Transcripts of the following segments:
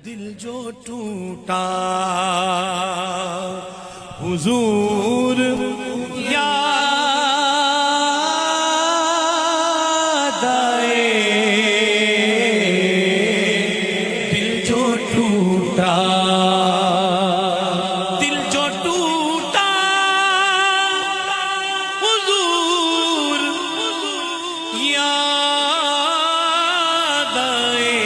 दिल जो टूटा हुजूर याद आए, दिल जो टूटा, दिल जो टूटा हुजूर याद आए,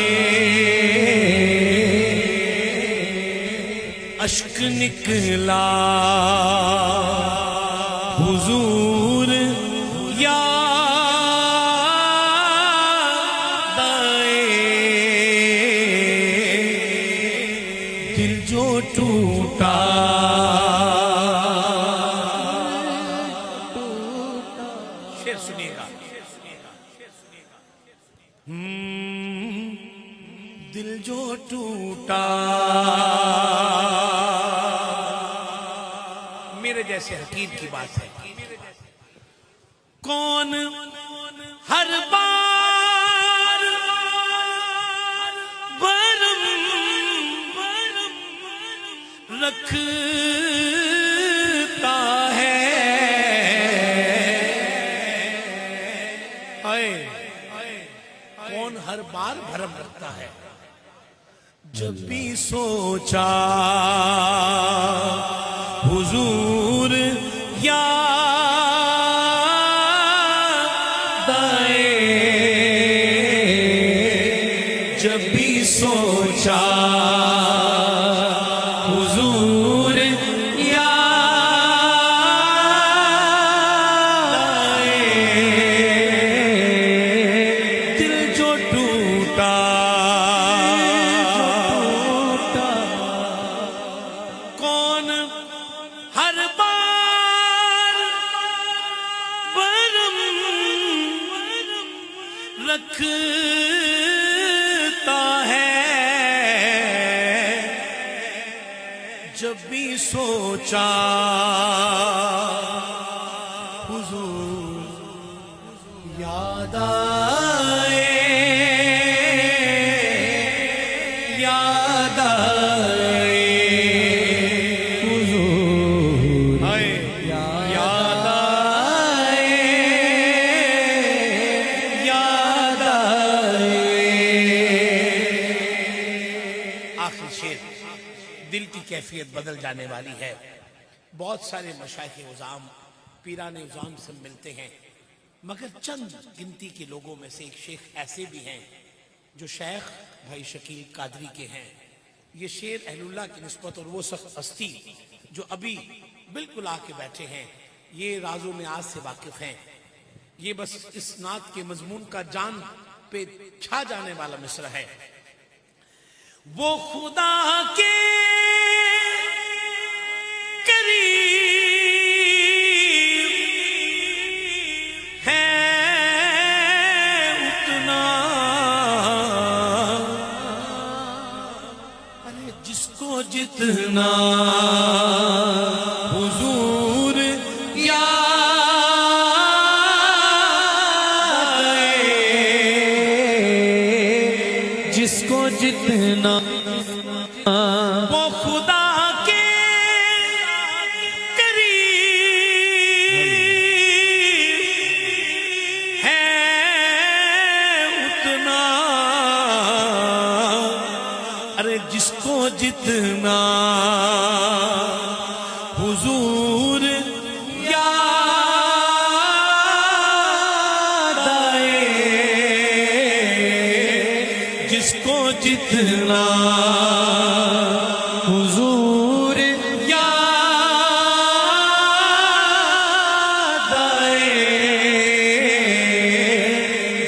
अश्क निकला हुजूर याद आए, दिल जो टूटा शेर सुनिएगा, दिल जो टूटा मेरे जैसे हकीम की बात है। कौन हर बार बरम रखता है, कौन हर बार भरम रखता है, जब भी सोचा हुजूर याद आए, जब भी सोचा हुजूर याद आए, दिल जो टूटा, कौन हर बार बरम रखता है, जब भी सोचा हुजूर याद आए, याद आए, याद आए, याद आए। आखिर शेर, दिल की कैफियत बदल जाने वाली है। बहुत सारे मशाइख उज़ाम, पीरान उज़ाम से मिलते हैं, मगर चंद गिनती के लोगों में से एक शेख ऐसे भी हैं जो शेख भाई शकील कादरी के हैं। ये शेर अहलुल्लाह की निस्बत और वो सख्त हस्ती जो अभी बिल्कुल आके बैठे हैं, ये राज़ो में आज से वाकिफ हैं। ये बस इस नात के मजमून का जान पे छा जाने वाला मिसरा है। वो खुदा के करीब है उतना, अरे जिसको जितना हुजूर याद आए, जिसको जितना वो खुदा के करीब है उतना, अरे जिसको जितना हुजूर याद आए, जिसको जितना हुजूर याद आए,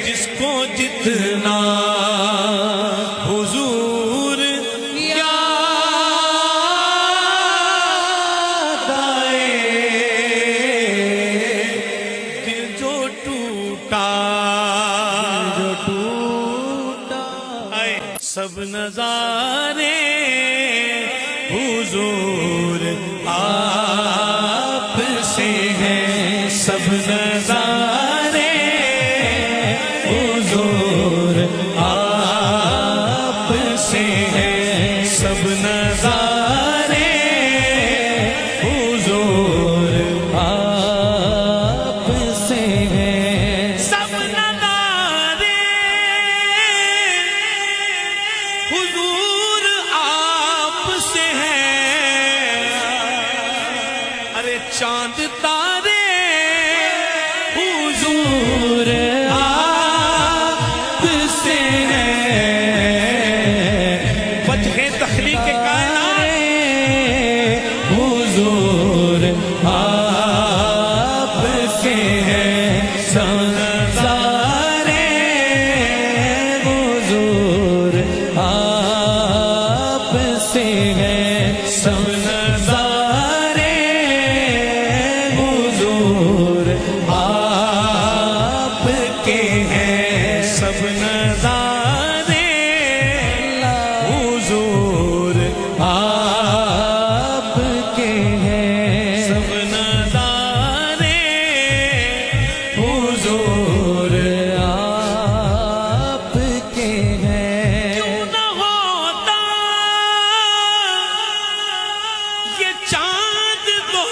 जिसको जितना हुजूर याद आए, दिल जो टूटा, जो टूटा, सब नजारे हुजूर आप से हैं, सब नजारे हुजूर आप से हैं। सब नजारे हुजूर आप से हैं, सब नजारे हुजूर आप से हैं। अरे चांद तारे हुजूर आप से हैं, वजह तखलीक कायनात हुजूर आप से हैं, सब नज़ारे हुजूर आप से हैं, सब नज़ारे हुजूर आप के हैं, सब नज़ारे हुजूर आप के हैं, सब नज़ारे हुजूर आप के हैं। क्यों न होता ये चांद दो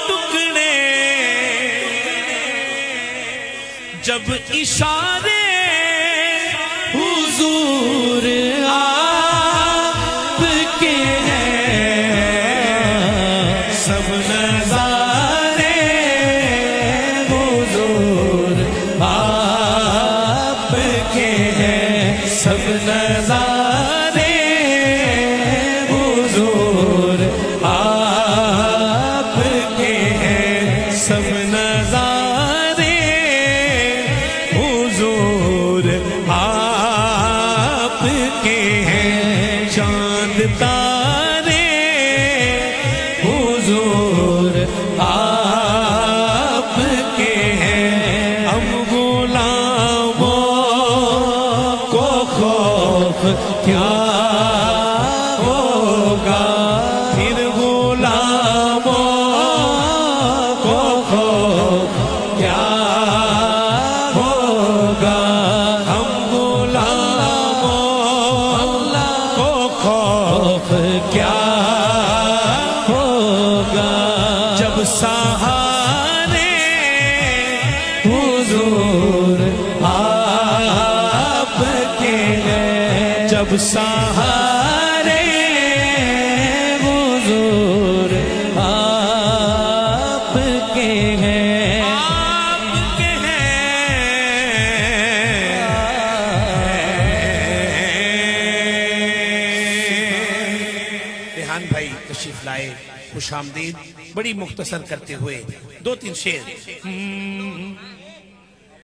टुकड़े, जब इशारे हुजूर आप के हैं, सब नज़ारे हुजूर आप के हैं, सब नज़ारे हुजूर आप के हैं, सब नज़ारे हुजूर आप के हैं, चांद तारे हुजूर आप के हैं। हम गुलामों को खौफ क्या होगा, फिर गुलामों को खौफ क्या होगा, हम गुलामों को खौफ क्या होगा, जब सहारे हुजूर आप के हैं, जब सहारे हुजूर आप के हैं, आपके हैं। रेहान भाई तशरीफ लाए, खुशामदीद। बड़ी मुख्तसर करते हुए 2-3 शेर।